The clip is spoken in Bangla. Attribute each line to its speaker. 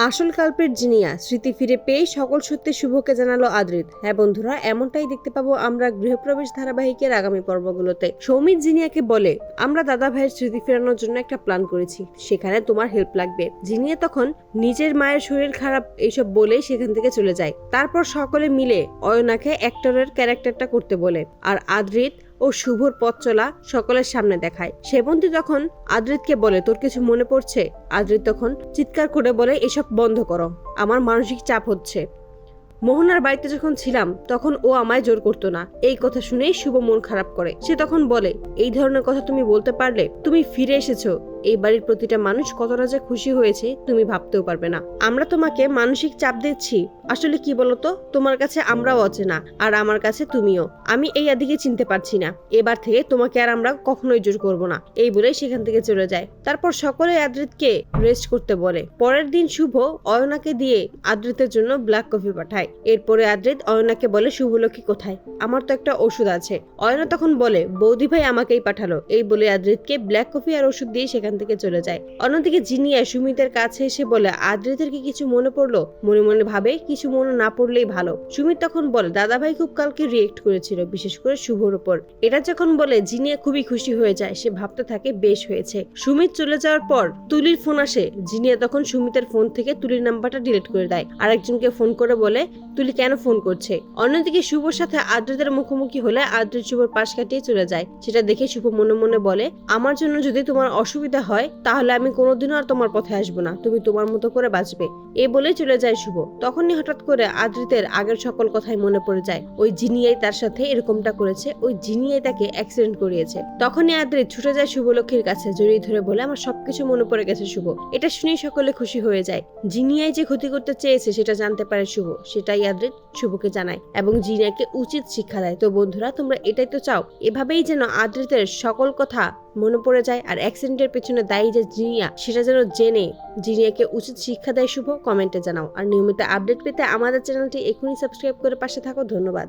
Speaker 1: আসল কালপেট জিনিয়া স্মৃতি ফিরে পেয়ে সকল সত্যি শুভকে জানালো আদ্রিত। হ্যাঁ বন্ধুরা, এমনটাই দেখতে পাবো আমরা গৃহপ্রবেশ ধারাবাহিকের আগামী পর্বগুলোতে। সৌমিত জিনিয়াকে বলে, আমরা দাদা ভাইয়ের স্মৃতি ফেরানোর জন্য একটা প্ল্যান করেছি, সেখানে তোমার হেল্প লাগবে। জিনিয়া তখন নিজের মায়ের শরীর খারাপ এইসব বলেই সেখান থেকে চলে যায়। তারপর সকলে মিলে অয়নাকে অ্যাক্টরের ক্যারেক্টারটা করতে বলে, আর আদ্রিত ও শুভর পথ চলা সকলের সামনে দেখায়। সেবন্তী তখন আদ্রিতকে বলে, তোর কিছু মনে পড়ছে? আদ্রিত তখন চিৎকার করে বলে, এসব বন্ধ করো, আমার মানসিক চাপ হচ্ছে। মোহনার বাড়িতে যখন ছিলাম তখন ও আমায় জোর করতো না। এই কথা শুনেই শুভ মন খারাপ করে। সে তখন বলে, এই ধরনের কথা তুমি বলতে পারলে? তুমি ফিরে এসেছো, এই বাড়ির প্রতিটা মানুষ কতটা যে খুশি হয়েছে তুমি ভাবতেও পারবে না। আমরা তোমাকে মানসিক চাপ দিচ্ছি, আসলে কি বলতো, তোমার কাছে আমরাও অচেনা আর আমার কাছে তুমিও। আমি এই আদিকে চিনতে পারছি না। এবার থেকে তোমাকে আর আমরা কখনোই জোর করব না। এই বলে সেখান থেকে চলে যায়। তারপর সকলে আদ্রিতকে রেস্ট করতে বলে। পরের দিন শুভ অয়নাকে দিয়ে আদ্রিতের জন্য ব্ল্যাক কফি পাঠায়। এরপরে আদ্রিত অয়নাকে বলে, শুভলক্ষ্মী কোথায়? আমার তো একটা ওষুধ আছে। অয়না তখন বলে, বৌদি ভাই আমাকেই পাঠালো। এই বলে আদ্রিতকে ব্ল্যাক কফি আর ওষুধ দিয়ে সেখান থেকে চলে যায়। অন্যদিকে জিনিয়া সুমিতের কাছে এসে বলে, আদ্রিতের কি কিছু মনে পড়লো? মনে মনে ভাবে, কিছু মনে না পড়লেই ভালো। সুমিত তখন বলে, দাদা ভাই খুব কালকে রিয়েক্ট করেছিল, বিশেষ করে শুভর উপর। এটা যখন বলে জিনিয়া খুবই খুশি হয়ে যায়। সে ভাবতে থাকে বেশ হয়েছে। সুমিত চলে যাওয়ার পর তুলির ফোন আসে। জিনিয়া তখন সুমিতের ফোন থেকে তুলির নাম্বারটা ডিলিট করে দেয়। আরেকজনকে ফোন করে বলে, তুলি কেন ফোন করছে? অন্যদিকে শুভর সাথে আদ্রিতের মুখোমুখি হলে আদ্রিত শুভর পাশ কাটিয়ে চলে যায়। সেটা দেখে শুভ মনে মনে বলে, আমার জন্য যদি তোমার অসুবিধা হয় তাহলে আমি কোনোদিনও আর তোমার পথে আসবো না, তুমি তোমার মতো করে বাঁচবে। এ বলে চলে যায় শুভ। তখনই হঠাৎ করে আদ্রিতের আগের সকল কথাই মনে পড়ে যায়। ওই জিনিয়াই তার সাথে এরকমটা করেছে, ওই জিনিয়াই তাকে অ্যাক্সিডেন্ট করিয়েছে। তখনই আদ্রিত ছুটে যায় শুভলক্ষ্মীর কাছে, জড়িয়ে ধরে বলে, আমার সবকিছু মনে পড়ে গেছে শুভ। এটা শুনেই সকলে খুশি হয়ে যায়। জিনিয়াই যে ক্ষতি করতে চেয়েছে সেটা জানতে পারে শুভ। সেটাই আদ্রিত শুভকে জানায় এবং জিনিয়াকে উচিত শিক্ষা দেয়। তো বন্ধুরা, তোমরা এটাই তো চাও, এভাবেই যেন আদ্রিতের সকল কথা মনে পড়ে যায় আর অ্যাক্সিডেন্টের পেছনে দায়ী যে জিনিয়া সেটা যেন জেনে জিনিয়াকে উচিত শিক্ষা দেয় শুভ। কমেন্টে জানাও। আর নিয়মিত আপডেট পেতে আমাদের চ্যানেলটি এখনই সাবস্ক্রাইব করে পাশে থাকো। ধন্যবাদ।